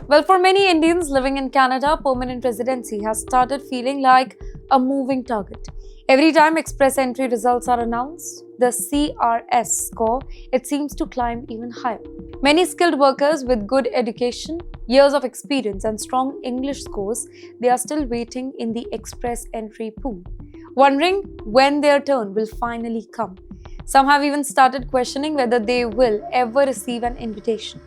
Well, for many Indians living in Canada, permanent residency has started feeling like a moving target. Every time express entry results are announced, the CRS score, it seems to climb even higher. Many skilled workers with good education, years of experience and strong English scores, they are still waiting in the express entry pool, wondering when their turn will finally come. Some have even started questioning whether they will ever receive an invitation.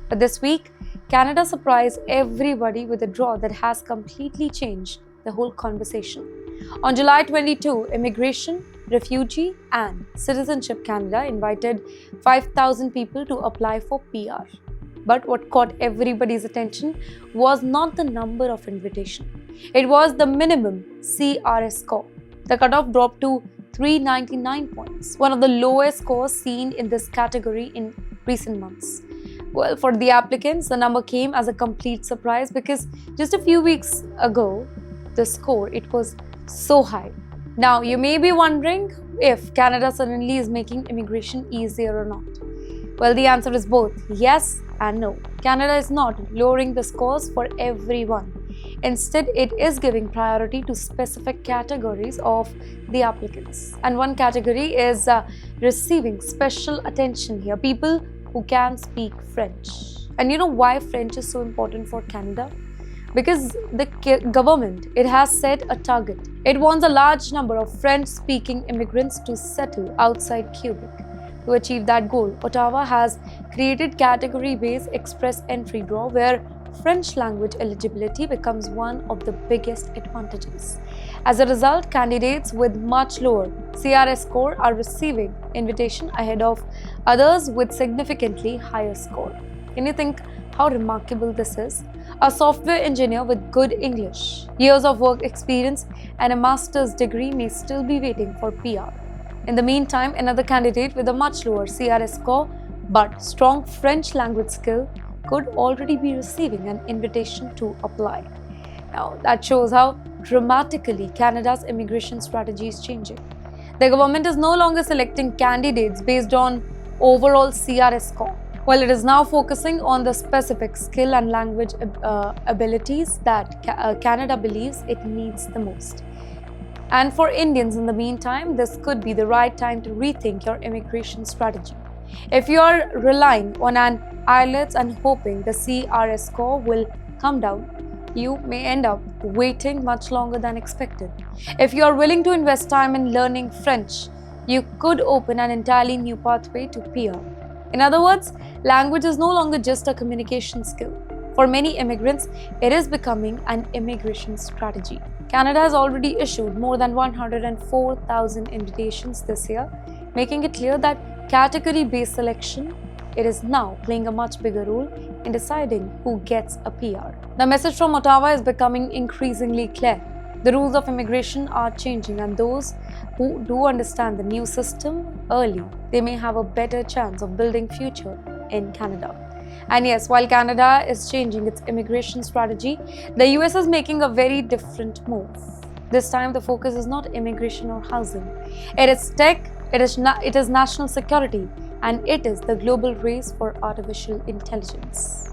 But this week, Canada surprised everybody with a draw that has completely changed the whole conversation. On July 22, Immigration, Refugee and Citizenship Canada invited 5,000 people to apply for PR. But what caught everybody's attention was not the number of invitations. It was the minimum CRS score. The cutoff dropped to 399 points, one of the lowest scores seen in this category in recent months. Well, for the applicants, the number came as a complete surprise because just a few weeks ago, the score, it was so high. Now, you may be wondering if Canada suddenly is making immigration easier or not. Well, the answer is both yes and no. Canada is not lowering the scores for everyone. Instead, it is giving priority to specific categories of the applicants. And one category is receiving special attention here. People who can speak French. And you know why French is so important for Canada? Because the government, it has set a target. It wants a large number of French-speaking immigrants to settle outside Quebec. To achieve that goal, Ottawa has created category-based express entry draw where French language eligibility becomes one of the biggest advantages. As a result, candidates with much lower CRS score are receiving invitation ahead of others with significantly higher score. Can you think how remarkable this is? A software engineer with good English, years of work experience and a master's degree may still be waiting for PR. In the meantime, another candidate with a much lower CRS score but strong French language skill could already be receiving an invitation to apply. Now, that shows how dramatically Canada's immigration strategy is changing. The government is no longer selecting candidates based on overall CRS score, while it is now focusing on the specific skill and language abilities that Canada believes it needs the most. And for Indians in the meantime, this could be the right time to rethink your immigration strategy. If you are relying on an IELTS and hoping the CRS score will come down, you may end up waiting much longer than expected. If you are willing to invest time in learning French, you could open an entirely new pathway to PR. In other words, language is no longer just a communication skill. For many immigrants, it is becoming an immigration strategy. Canada has already issued more than 104,000 invitations this year, making it clear that category-based selection, it is now playing a much bigger role in deciding who gets a PR. The message from Ottawa is becoming increasingly clear. The rules of immigration are changing, and those who do understand the new system early, they may have a better chance of building future in Canada. And yes, while Canada is changing its immigration strategy, the US is making a very different move. This time, the focus is not immigration or housing. It is tech, it is national security, and it is the global race for artificial intelligence.